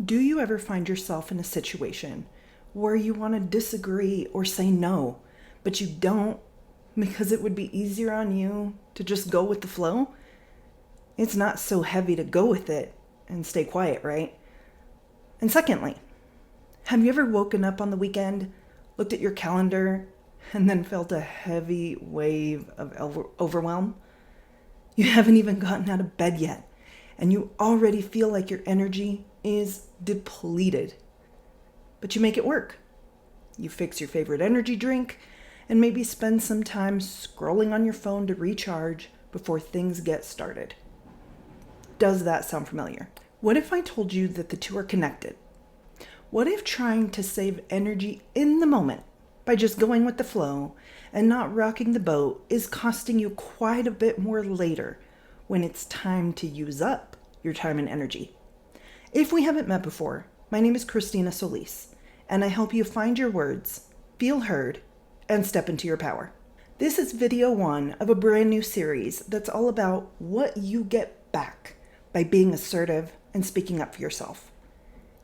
Do you ever find yourself in a situation where you want to disagree or say no, but you don't because it would be easier on you to just go with the flow? It's not so heavy to go with it and stay quiet, right? And secondly, have you ever woken up on the weekend, looked at your calendar, and then felt a heavy wave of overwhelm? You haven't even gotten out of bed yet, and you already feel like your energy is depleted. But you make it work. You fix your favorite energy drink and maybe spend some time scrolling on your phone to recharge before things get started. Does that sound familiar? What if I told you that the two are connected? What if trying to save energy in the moment by just going with the flow and not rocking the boat is costing you quite a bit more later when it's time to use up your time and energy? If we haven't met before, my name is Christina Solis, and I help you find your words, feel heard, and step into your power. This is video 1 of a brand new series that's all about what you get back by being assertive and speaking up for yourself.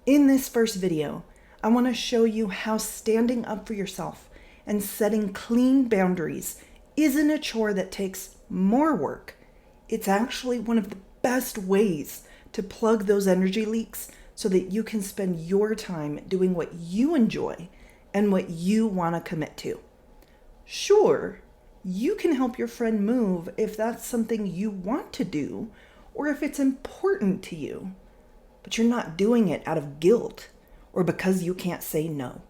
In this first video, I want to show you how standing up for yourself and setting clean boundaries isn't a chore that takes more work. It's actually one of the best ways to plug those energy leaks so that you can spend your time doing what you enjoy and what you want to commit to. Sure, you can help your friend move if that's something you want to do or if it's important to you, but you're not doing it out of guilt or because you can't say no.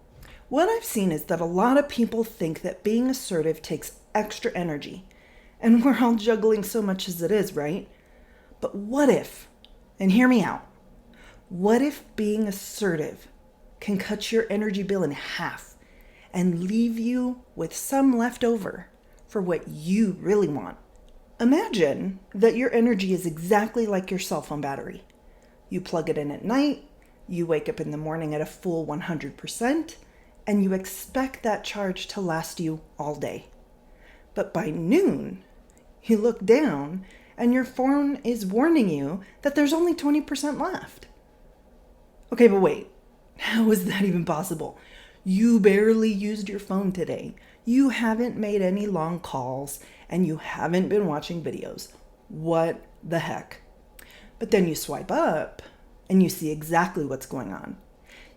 What I've seen is that a lot of people think that being assertive takes extra energy, and we're all juggling so much as it is, right? But what if, and hear me out, what if being assertive can cut your energy bill in half and leave you with some left over for what you really want? Imagine that your energy is exactly like your cell phone battery. You plug it in at night, you wake up in the morning at a full 100%, and you expect that charge to last you all day. But by noon, you look down and your phone is warning you that there's only 20% left. Okay, but wait, how is that even possible? You barely used your phone today. You haven't made any long calls and you haven't been watching videos. What the heck? But then you swipe up and you see exactly what's going on.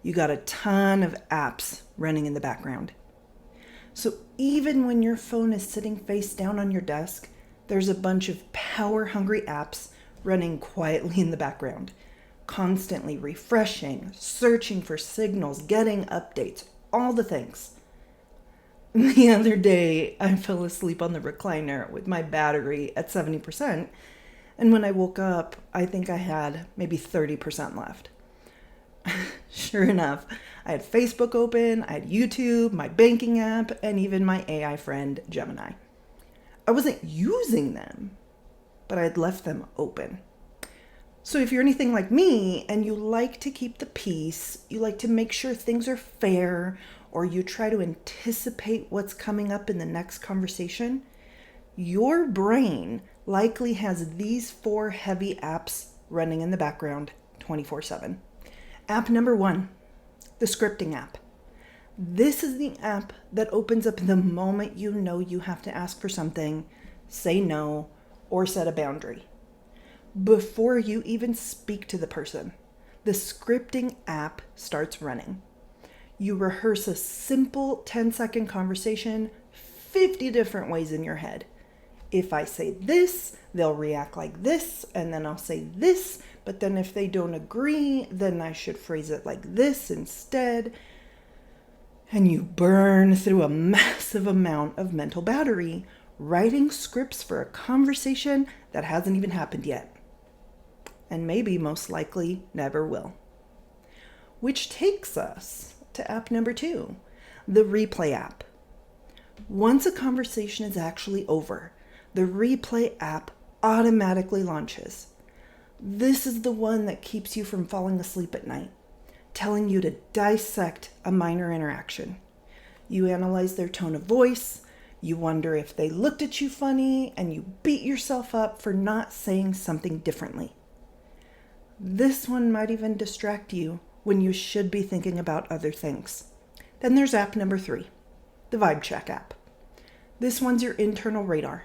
You got a ton of apps running in the background. So even when your phone is sitting face down on your desk, there's a bunch of power-hungry apps running quietly in the background, constantly refreshing, searching for signals, getting updates, all the things. The other day, I fell asleep on the recliner with my battery at 70%, and when I woke up, I think I had maybe 30% left. Sure enough, I had Facebook open, I had YouTube, my banking app, and even my AI friend, Gemini. I wasn't using them, but I had left them open. So if you're anything like me and you like to keep the peace, you like to make sure things are fair, or you try to anticipate what's coming up in the next conversation, your brain likely has these 4 heavy apps running in the background 24/7. App number 1, the scripting app. This is the app that opens up the moment you know you have to ask for something, say no, or set a boundary. Before you even speak to the person, the scripting app starts running. You rehearse a simple 10-second conversation 50 different ways in your head. If I say this, they'll react like this, and then I'll say this, but then if they don't agree, then I should phrase it like this instead. And you burn through a massive amount of mental battery writing scripts for a conversation that hasn't even happened yet. And maybe most likely never will. Which takes us to app number 2, the replay app. Once a conversation is actually over, the replay app automatically launches. This is the one that keeps you from falling asleep at night, telling you to dissect a minor interaction. You analyze their tone of voice, you wonder if they looked at you funny, and you beat yourself up for not saying something differently. This one might even distract you when you should be thinking about other things. Then there's app number 3, the Vibe Check app. This one's your internal radar.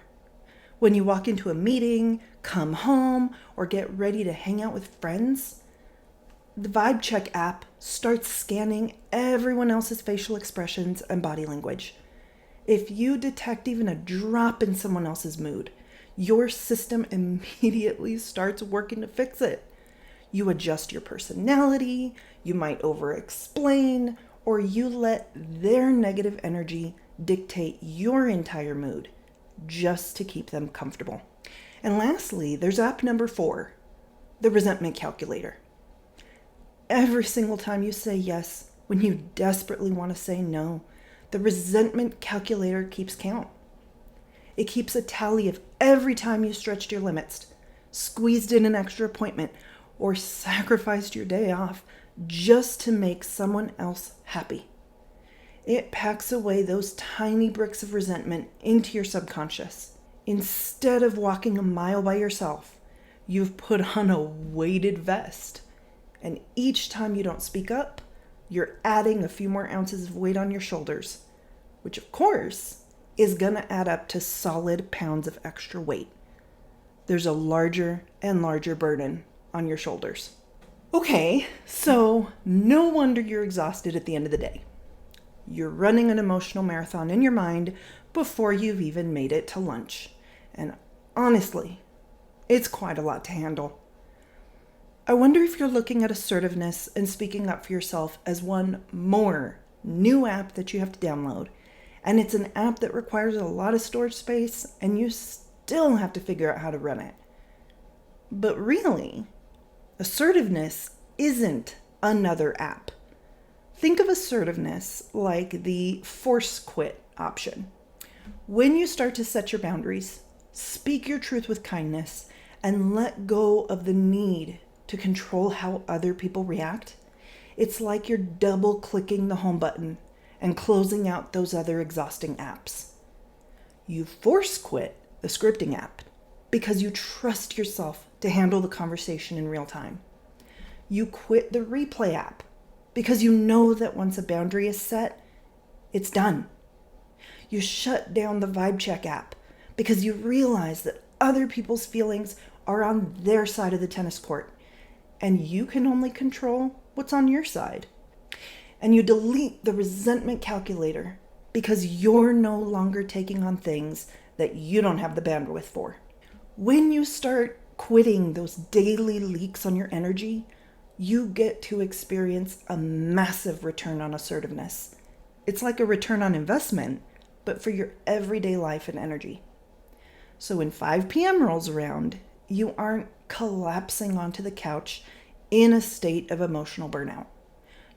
When you walk into a meeting, come home, or get ready to hang out with friends, the Vibe Check app starts scanning everyone else's facial expressions and body language. If you detect even a drop in someone else's mood, your system immediately starts working to fix it. You adjust your personality, you might over-explain, or you let their negative energy dictate your entire mood just to keep them comfortable. And lastly, there's app number 4, the resentment calculator. Every single time you say yes when you desperately want to say no, the resentment calculator keeps count. It keeps a tally of every time you stretched your limits, squeezed in an extra appointment, or sacrificed your day off just to make someone else happy. It packs away those tiny bricks of resentment into your subconscious. Instead of walking a mile by yourself, you've put on a weighted vest. And each time you don't speak up, you're adding a few more ounces of weight on your shoulders, which of course is gonna add up to solid pounds of extra weight. There's a larger and larger burden on your shoulders. Okay, so no wonder you're exhausted at the end of the day. You're running an emotional marathon in your mind before you've even made it to lunch. And honestly, it's quite a lot to handle. I wonder if you're looking at assertiveness and speaking up for yourself as one more new app that you have to download. And it's an app that requires a lot of storage space and you still have to figure out how to run it. But really, assertiveness isn't another app. Think of assertiveness like the force quit option. When you start to set your boundaries, speak your truth with kindness, and let go of the need to control how other people react, it's like you're double clicking the home button and closing out those other exhausting apps. You force quit the scripting app because you trust yourself to handle the conversation in real time. You quit the replay app because you know that once a boundary is set, it's done. You shut down the Vibe Check app because you realize that other people's feelings are on their side of the tennis court and you can only control what's on your side. And you delete the resentment calculator because you're no longer taking on things that you don't have the bandwidth for. When you start quitting those daily leaks on your energy, you get to experience a massive return on assertiveness. It's like a return on investment, but for your everyday life and energy. So when 5 p.m. rolls around, you aren't collapsing onto the couch in a state of emotional burnout.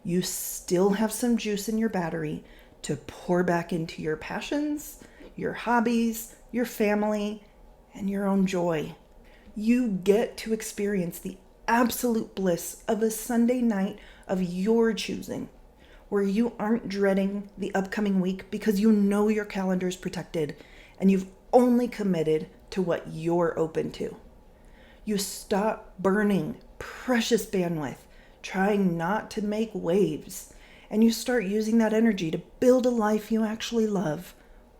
You still have some juice in your battery to pour back into your passions, your hobbies, your family, and your own joy. You get to experience the absolute bliss of a Sunday night of your choosing, where you aren't dreading the upcoming week because you know your calendar is protected and you've only committed to what you're open to. You stop burning precious bandwidth trying not to make waves, and you start using that energy to build a life you actually love,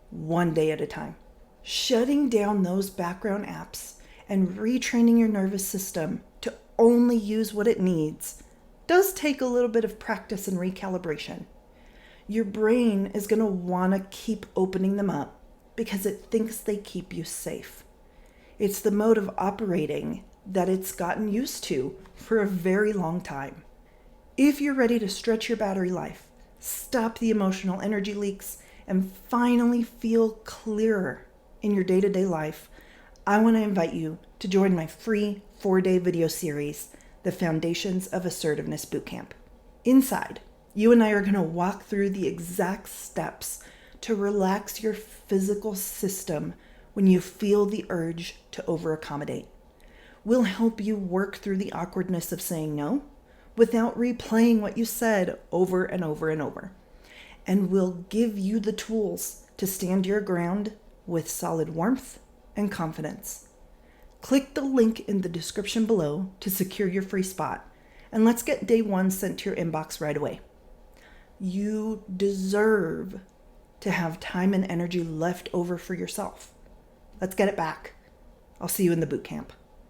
one day at a time. Shutting down those background apps and retraining your nervous system to only use what it needs does take a little bit of practice and recalibration. Your brain is going to want to keep opening them up because it thinks they keep you safe. It's the mode of operating that it's gotten used to for a very long time. If you're ready to stretch your battery life, stop the emotional energy leaks, and finally feel clearer in your day-to-day life, I want to invite you to join my free 4-day video series, The Foundations of Assertiveness Bootcamp. Inside, you and I are going to walk through the exact steps to relax your physical system when you feel the urge to over-accommodate. We'll help you work through the awkwardness of saying no without replaying what you said over and over and over. And we'll give you the tools to stand your ground with solid warmth and confidence. Click the link in the description below to secure your free spot, and let's get day 1 sent to your inbox right away. You deserve to have time and energy left over for yourself. Let's get it back. I'll see you in the boot camp.